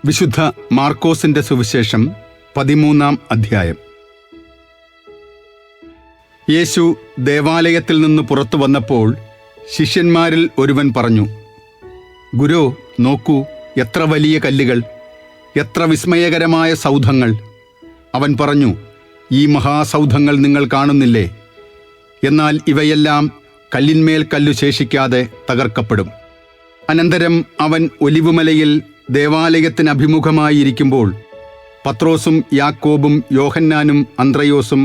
വിശുദ്ധ മാർക്കോസിന്റെ സുവിശേഷം 13-ാം അധ്യായം. യേശു ദേവാലയത്തിൽ നിന്ന് പുറത്തു വന്നപ്പോൾ ശിഷ്യന്മാരിൽ ഒരുവൻ പറഞ്ഞു, ഗുരോ, നോക്കൂ, എത്ര വലിയ കല്ലുകൾ, എത്ര വിസ്മയകരമായ സൗധങ്ങൾ. അവൻ പറഞ്ഞു, ഈ മഹാസൗധങ്ങൾ നിങ്ങൾ കാണുന്നില്ലേ? എന്നാൽ ഇവയെല്ലാം കല്ലിന്മേൽ കല്ലു ശേഷിക്കാതെ തകർക്കപ്പെടും. അനന്തരം അവൻ ഒലിവുമലയിൽ ദേവാലയത്തിന് അഭിമുഖമായിരിക്കുമ്പോൾ പത്രോസും യാക്കോബും യോഹന്നാനും അന്ത്രയോസും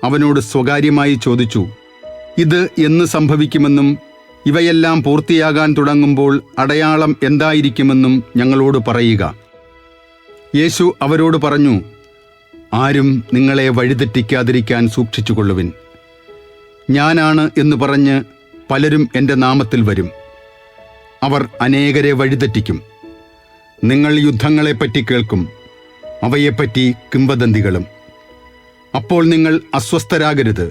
അവനോട് സ്വകാര്യമായി ചോദിച്ചു, ഇത് എന്ന് സംഭവിക്കുമെന്നും ഇവയെല്ലാം പൂർത്തിയാകാൻ തുടങ്ങുമ്പോൾ അടയാളം എന്തായിരിക്കുമെന്നും ഞങ്ങളോട് പറയുക. യേശു അവരോട് പറഞ്ഞു, ആരും നിങ്ങളെ വഴിതെറ്റിക്കാതിരിക്കാൻ സൂക്ഷിച്ചുകൊള്ളുവിൻ. ഞാനാണ് എന്ന് പറഞ്ഞ് പലരും എൻ്റെ നാമത്തിൽ വരും. അവർ അനേകരെ വഴിതെറ്റിക്കും. നിങ്ങൾ യുദ്ധങ്ങളെപ്പറ്റി കേൾക്കും, അവയെപ്പറ്റി കിംവദന്തികളും. അപ്പോൾ നിങ്ങൾ അസ്വസ്ഥരാകരുത്.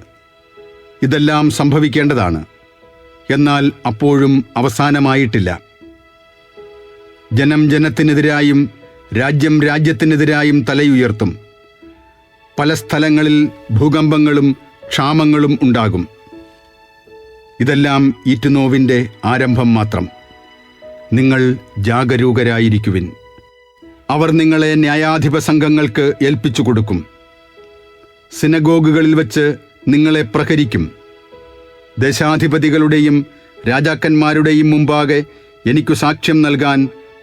ഇതെല്ലാം സംഭവിക്കേണ്ടതാണ്, എന്നാൽ അപ്പോഴും അവസാനമായിട്ടില്ല. ജനം ജനത്തിനെതിരായും രാജ്യം രാജ്യത്തിനെതിരായും തലയുയർത്തും. പല സ്ഥലങ്ങളിൽ ഭൂകമ്പങ്ങളും ക്ഷാമങ്ങളും ഉണ്ടാകും. ഇതെല്ലാം ഈറ്റുനോവിൻ്റെ ആരംഭം മാത്രം. നിങ്ങൾ ജാഗരൂകരായിരിക്കുവിൻ. അവർ നിങ്ങളെ ന്യായാധിപ സംഘങ്ങൾക്ക് ഏൽപ്പിച്ചു കൊടുക്കും. സിനഗോഗുകളിൽ വച്ച് നിങ്ങളെ പ്രഹരിക്കും. ദേശാധിപതികളുടെയും രാജാക്കന്മാരുടെയും മുമ്പാകെ എനിക്കു സാക്ഷ്യം നൽകാൻ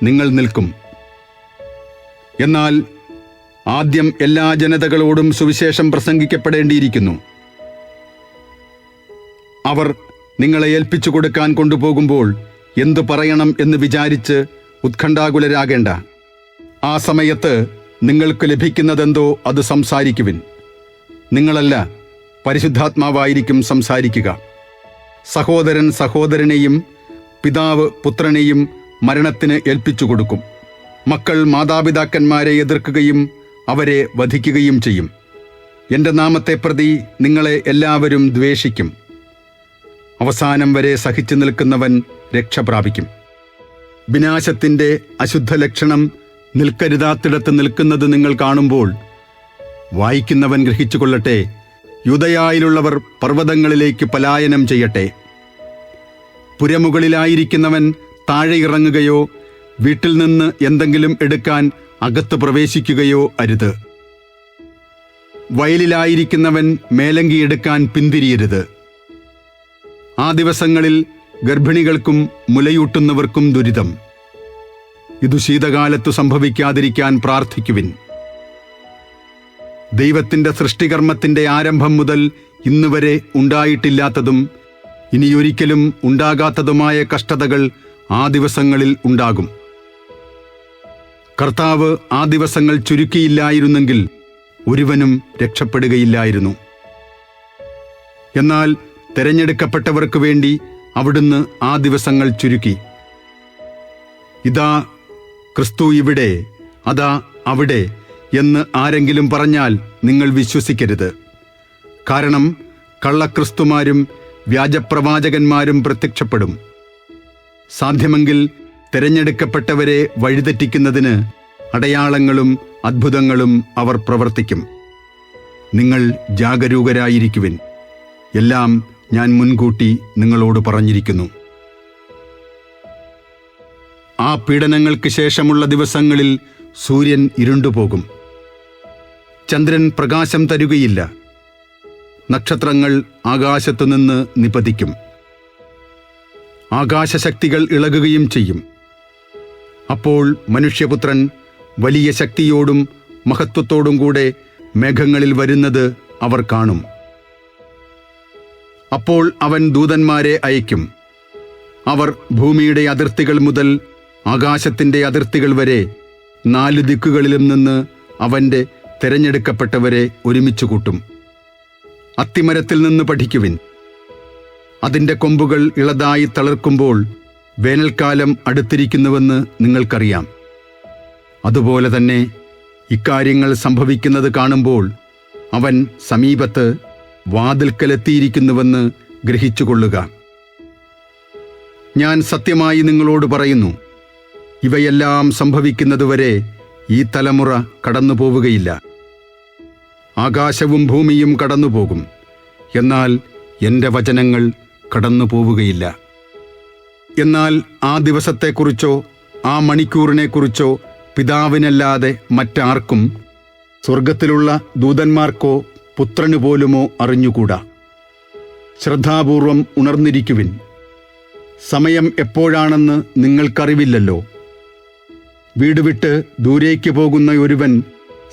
നിങ്ങൾ നിൽക്കും. എന്നാൽ ആദ്യം എല്ലാ ജനതകളോടും സുവിശേഷം പ്രസംഗിക്കപ്പെടേണ്ടിയിരിക്കുന്നു. അവർ നിങ്ങളെ ഏൽപ്പിച്ചു കൊടുക്കാൻ കൊണ്ടുപോകുമ്പോൾ എന്തു പറയണം എന്ന് വിചാരിച്ച് ഉത്കണ്ഠാകുലരാകേണ്ട. ആ സമയത്ത് നിങ്ങൾക്ക് ലഭിക്കുന്നതെന്തോ അത് സംസാരിക്കുവിൻ. നിങ്ങളല്ല, പരിശുദ്ധാത്മാവായിരിക്കും സംസാരിക്കുക. സഹോദരൻ സഹോദരനെയും പിതാവ് പുത്രനെയും മരണത്തിന് ഏൽപ്പിച്ചു കൊടുക്കും. മക്കൾ മാതാപിതാക്കന്മാരെ എതിർക്കുകയും അവരെ വധിക്കുകയും ചെയ്യും. എൻ്റെ നാമത്തെ പ്രതി നിങ്ങളെ എല്ലാവരും ദ്വേഷിക്കും. അവസാനം വരെ സഹിച്ചു നിൽക്കുന്നവൻ രക്ഷ പ്രാപിക്കും. വിനാശത്തിൻ്റെ അശുദ്ധ ലക്ഷണം നിൽക്കരുതാത്തിടത്ത് നിൽക്കുന്നത് നിങ്ങൾ കാണുമ്പോൾ വായിക്കുന്നവൻ ഗ്രഹിച്ചുകൊള്ളട്ടെ. യൂദയായിലുള്ളവർ പർവ്വതങ്ങളിലേക്ക് പലായനം ചെയ്യട്ടെ. പുരമുകളിലായിരിക്കുന്നവൻ താഴെ ഇറങ്ങുകയോ വീട്ടിൽ നിന്ന് എന്തെങ്കിലും എടുക്കാൻ അകത്ത് പ്രവേശിക്കുകയോ അരുത്. വയലിലായിരിക്കുന്നവൻ മേലങ്കി എടുക്കാൻ പിന്തിരിയരുത്. ആ ദിവസങ്ങളിൽ ഗർഭിണികൾക്കും മുലയൂട്ടുന്നവർക്കും ദുരിതം. ഇതു ശീതകാലത്തു സംഭവിക്കാതിരിക്കാൻ പ്രാർത്ഥിക്കുവിൻ. ദൈവത്തിൻ്റെ സൃഷ്ടികർമ്മത്തിൻ്റെ ആരംഭം മുതൽ ഇന്നുവരെ ഉണ്ടായിട്ടില്ലാത്തതും ഇനിയൊരിക്കലും ഉണ്ടാകാത്തതുമായ കഷ്ടതകൾ ആ ദിവസങ്ങളിൽ ഉണ്ടാകും. കർത്താവ് ആ ദിവസങ്ങൾ ചുരുക്കിയില്ലായിരുന്നെങ്കിൽ ഒരുവനും രക്ഷപ്പെടുകയില്ലായിരുന്നു. എന്നാൽ തെരഞ്ഞെടുക്കപ്പെട്ടവർക്ക് വേണ്ടി അവിടുന്ന് ആ ദിവസങ്ങൾ ചുരുക്കി. ഇതാ ക്രിസ്തു ഇവിടെ, അതാ അവിടെ എന്ന് ആരെങ്കിലും പറഞ്ഞാൽ നിങ്ങൾ വിശ്വസിക്കരുത്. കാരണം കള്ളക്രിസ്തുമാരും വ്യാജപ്രവാചകന്മാരും പ്രത്യക്ഷപ്പെടും. സാധ്യമെങ്കിൽ തെരഞ്ഞെടുക്കപ്പെട്ടവരെ വഴിതെറ്റിക്കുന്നതിന് അടയാളങ്ങളും അത്ഭുതങ്ങളും അവർ പ്രവർത്തിക്കും. നിങ്ങൾ ജാഗരൂകരായിരിക്കുവിൻ. എല്ലാം ഞാൻ മുൻകൂട്ടി നിങ്ങളോട് പറഞ്ഞിരിക്കുന്നു. ആ പീഡനങ്ങൾക്ക് ശേഷമുള്ള ദിവസങ്ങളിൽ സൂര്യൻ ഇരുണ്ടുപോകും, ചന്ദ്രൻ പ്രകാശം തരുകയില്ല, നക്ഷത്രങ്ങൾ ആകാശത്തുനിന്ന് നിപതിക്കും, ആകാശശക്തികൾ ഇളകുകയും ചെയ്യും. അപ്പോൾ മനുഷ്യപുത്രൻ വലിയ ശക്തിയോടും മഹത്വത്തോടും കൂടെ മേഘങ്ങളിൽ വരുന്നത് അവർ കാണും. അപ്പോൾ അവൻ ദൂതന്മാരെ അയക്കും. അവർ ഭൂമിയുടെ അതിർത്തികൾ മുതൽ ആകാശത്തിൻ്റെ അതിർത്തികൾ വരെ 4 ദിക്കുകളിലും നിന്ന് അവൻ്റെ തെരഞ്ഞെടുക്കപ്പെട്ടവരെ ഒരുമിച്ച് കൂട്ടും. അത്തിമരത്തിൽ നിന്ന് പഠിക്കുവിൻ. അതിൻ്റെ കൊമ്പുകൾ ഇളതായി തളിർക്കുമ്പോൾ വേനൽക്കാലം അടുത്തിരിക്കുന്നുവെന്ന് നിങ്ങൾക്കറിയാം. അതുപോലെ തന്നെ ഇക്കാര്യങ്ങൾ സംഭവിക്കുന്നത് കാണുമ്പോൾ അവൻ സമീപത്ത് വാതിൽക്കലെത്തിയിരിക്കുന്നുവെന്ന് ഗ്രഹിച്ചുകൊള്ളുക. ഞാൻ സത്യമായി നിങ്ങളോട് പറയുന്നു, ഇവയെല്ലാം സംഭവിക്കുന്നതുവരെ ഈ തലമുറ കടന്നു പോവുകയില്ല. ആകാശവും ഭൂമിയും കടന്നുപോകും, എന്നാൽ എൻ്റെ വചനങ്ങൾ കടന്നു പോവുകയില്ല. എന്നാൽ ആ ദിവസത്തെക്കുറിച്ചോ ആ മണിക്കൂറിനെക്കുറിച്ചോ പിതാവിനല്ലാതെ മറ്റാർക്കും, സ്വർഗത്തിലുള്ള ദൂതന്മാർക്കോ പുത്രന് പോലുമോ അറിഞ്ഞുകൂടാ. ശ്രദ്ധാപൂർവം ഉണർന്നിരിക്കുവിൻ. സമയം എപ്പോഴാണെന്ന് നിങ്ങൾക്കറിവില്ലല്ലോ. വീട് വിട്ട് ദൂരേക്ക് പോകുന്ന ഒരുവൻ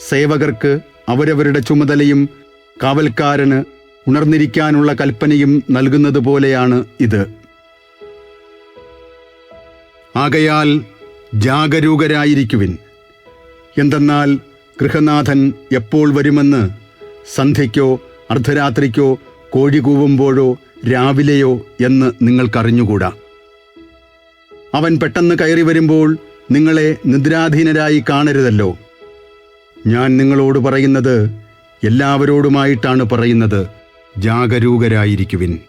സേവകർക്ക് അവരവരുടെ ചുമതലയും കാവൽക്കാരന് ഉണർന്നിരിക്കാനുള്ള കൽപ്പനയും നൽകുന്നത് പോലെയാണ് ഇത്. ആകയാൽ ജാഗരൂകരായിരിക്കുവിൻ. എന്തെന്നാൽ ഗൃഹനാഥൻ എപ്പോൾ വരുമെന്ന് സന്ധ്യയ്ക്കോ അർദ്ധരാത്രിക്കോ കോഴി കൂവുമ്പോഴോ രാവിലെയോ എന്ന് നിങ്ങൾക്കറിഞ്ഞുകൂടാ. അവൻ പെട്ടെന്ന് കയറി വരുമ്പോൾ നിങ്ങളെ നിദ്രാധീനരായി കാണരുതല്ലോ. ഞാൻ നിങ്ങളോട് പറയുന്നത് എല്ലാവരോടുമായിട്ടാണ് പറയുന്നത്, ജാഗരൂകരായിരിക്കുവിൻ.